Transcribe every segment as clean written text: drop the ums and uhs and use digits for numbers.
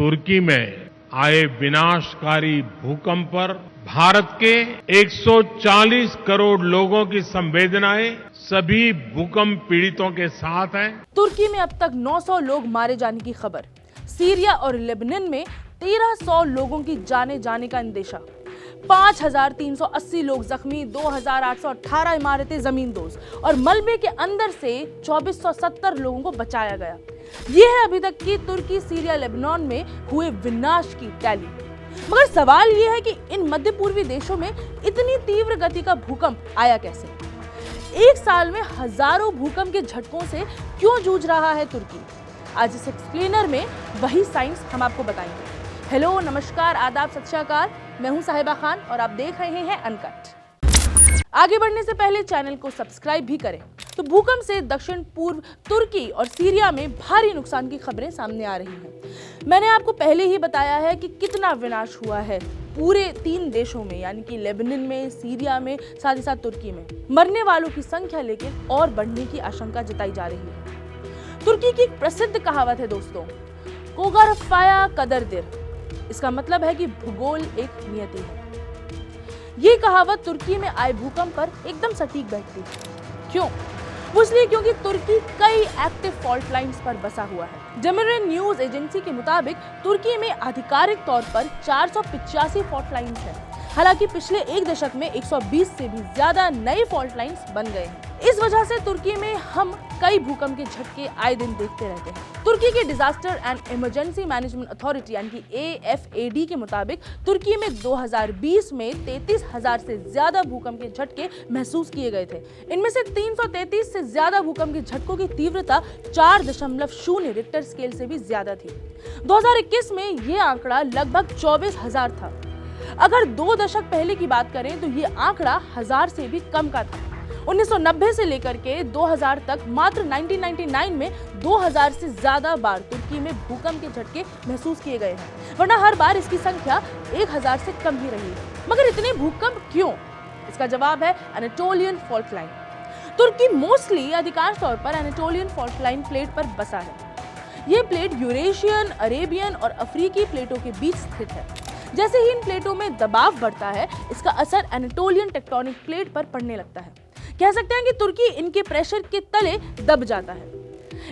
तुर्की में आए विनाशकारी भूकंप पर भारत के 140 करोड़ लोगों की संवेदनाएं सभी भूकंप पीड़ितों के साथ हैं। तुर्की में अब तक 900 लोग मारे जाने की खबर। सीरिया और लेबनान में 1300 लोगों की जाने का अंदेशा। 5380 लोग जख्मी, 2818 इमारतें जमींदोज और मलबे के अंदर से 2470 लोगों को बचाया गया। यह है अभी तक की तुर्की, सीरिया, लेबनान में हुए विनाश की टैली। मगर सवाल यह है कि इन मध्य पूर्वी देशों में इतनी तीव्र गति का भूकंप आया कैसे? एक साल में हजारों भूकंप के झटकों से क्यों जूझ रहा है तुर्की? आज इस एक्सप्लेनर में वही साइंस हम आपको बताएंगे। हेलो, नमस्कार, आदाब, सत श्री अकाल। मैं हूं साहिबा खान और आप देख रहे हैं अनकट। आगे बढ़ने से पहले चैनल को सब्सक्राइब भी करें। तो भूकंप से दक्षिण पूर्व तुर्की और सीरिया में भारी नुकसान की खबरें सामने आ रही हैं। मैंने आपको पहले ही बताया है कि कितना विनाश हुआ है पूरे 3 देशों में, यानी कि लेबनान में, सीरिया में, साथ ही साथ तुर्की में। मरने वालों की संख्या लेकिन और बढ़ने की आशंका जताई जा रही है। तुर्की की एक प्रसिद्ध कहावत है दोस्तों, कोगारफाया कदरदिर। इसका मतलब है कि भूगोल एक नियति है। ये कहावत तुर्की में आए भूकंप पर एकदम सटीक बैठती है। क्यों? वो इसलिए क्योंकि तुर्की कई एक्टिव फॉल्ट लाइंस पर बसा हुआ है। डेमरन न्यूज एजेंसी के मुताबिक तुर्की में आधिकारिक तौर पर 485 फॉल्ट लाइंस हैं। हालांकि पिछले एक दशक में 120 से भी ज्यादा नए फॉल्ट लाइंस बन गए हैं। इस वजह से तुर्की में हम कई भूकंप के झटके आए दिन देखते रहते हैं। तुर्की के disaster and emergency management authority यानी कि AFAD के मुताबिक तुर्की में 2020 में 33,000 से ज्यादा भूकंप के झटके महसूस किए गए थे। इनमें से 333 से ज्यादा भूकंप के झटकों की तीव्रता 4.0 रिक्टर स्केल से भी ज्यादा थी। 2021 में ये आंकड़ा लगभग 24,000 था। अगर 2 दशक पहले की बात करें तो ये आंकड़ा 1000 से भी कम का था। 1990 से लेकर के 2000 तक मात्र 1999 में 2000 से ज्यादा बार तुर्की में भूकंप के झटके महसूस किए गए हैं, वरना हर बार इसकी संख्या 1000 से कम ही रही है। मगर इतने भूकंप क्यों? इसका जवाब है एनाटोलियन फॉल्ट लाइन। तुर्की मोस्टली अधिकांश तौर पर एनाटोलियन फॉल्ट लाइन प्लेट पर बसा है। ये प्लेट यूरेशियन, अरेबियन और अफ्रीकी प्लेटों के बीच स्थित है। जैसे ही इन प्लेटों में दबाव बढ़ता है, इसका असर एनाटोलियन टेक्टोनिक प्लेट पर पड़ने लगता है। कह सकते हैं कि तुर्की इनके प्रेशर के तले दब जाता है।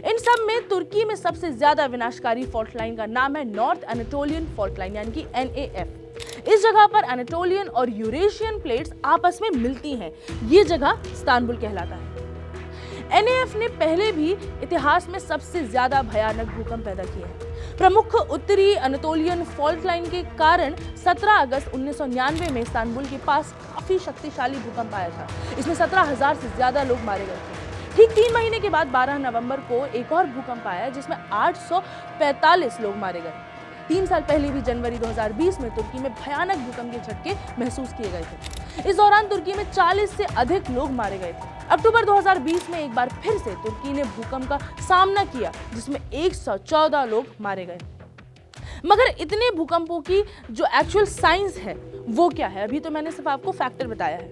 इन सब में तुर्की में सबसे ज्यादा विनाशकारी फॉल्ट लाइन का नाम है नॉर्थ एनाटोलियन फॉल्ट लाइन यानी कि NAF। इस जगह पर एनाटोलियन और यूरेशियन प्लेट्स आपस में मिलती हैं। ये जगह इस्तांबुल कहलाता है। NAF ने पहले भी इतिहास में सबसे ज्यादा भयानक भूकंप पैदा किए हैं। प्रमुख उत्तरी अनातोलियन फॉल्ट लाइन के कारण 17 अगस्त 1999 में इस्तांबुल के पास काफी शक्तिशाली भूकंप आया था। इसमें 17,000 से ज्यादा लोग मारे गए थे। ठीक 3 महीने के बाद 12 नवंबर को एक और भूकंप आया जिसमें 845 लोग मारे गए। 3 साल पहले भी जनवरी 2020 में तुर्की में भयानक भूकंप के झटके महसूस किए गए थे। इस दौरान तुर्की में 40 से अधिक लोग मारे गए थे। अक्टूबर 2020 में एक बार फिर से तुर्की ने भूकंप का सामना किया जिसमें 114 लोग मारे गए। मगर इतने भूकंपों की जो एक्चुअल साइंस है वो क्या है? अभी तो मैंने सिर्फ आपको फैक्टर बताया है।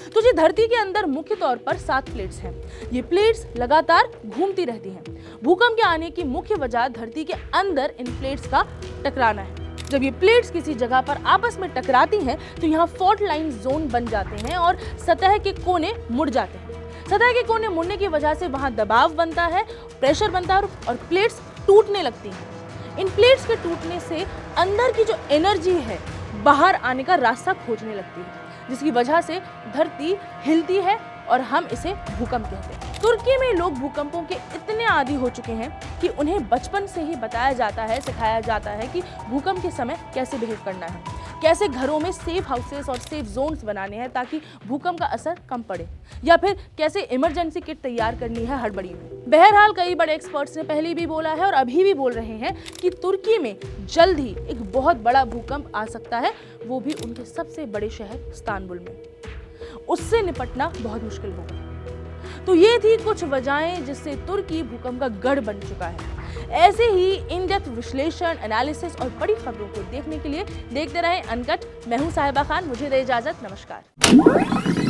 तो जी, धरती के अंदर मुख्य तौर पर 7 प्लेट्स हैं। ये प्लेट्स लगातार घूमती रहती हैं। भूकंप के आने की मुख्य वजह धरती के अंदर इन प्लेट्स का टकराना है। जब ये प्लेट्स किसी जगह पर आपस में टकराती हैं तो यहाँ फॉल्ट लाइन जोन बन जाते हैं और सतह के कोने मुड़ जाते हैं। सतह के कोने मुड़ने की वजह से वहाँ दबाव बनता है, प्रेशर बनता है और प्लेट्स टूटने लगती हैं। इन प्लेट्स के टूटने से अंदर की जो एनर्जी है बाहर आने का रास्ता खोजने लगती है, जिसकी वजह से धरती हिलती है और हम इसे भूकंप कहते हैं। तुर्की में लोग भूकंपों के इतने आदी हो चुके हैं कि उन्हें बचपन से ही बताया जाता है, सिखाया जाता है कि भूकंप के समय कैसे बिहेव करना है, कैसे घरों में सेफ हाउसेस और सेफ जोन्स बनाने हैं ताकि भूकंप का असर कम पड़े, या फिर कैसे इमरजेंसी किट तैयार करनी है हड़बड़ी में। बहरहाल कई बड़े एक्सपर्ट्स ने पहले भी बोला है और अभी भी बोल रहे हैं कि तुर्की में जल्द ही एक बहुत बड़ा भूकंप आ सकता है, वो भी उनके सबसे बड़े शहर इस्तांबुल में। उससे निपटना बहुत मुश्किल होगा। तो ये थी कुछ वजहें जिससे तुर्की भूकंप का गढ़ बन चुका है। ऐसे ही इन डेप्थ विश्लेषण, एनालिसिस और बड़ी खबरों को देखने के लिए देखते रहें अनकट। मैं हूं साहिबा खान, मुझे दे इजाजत। नमस्कार।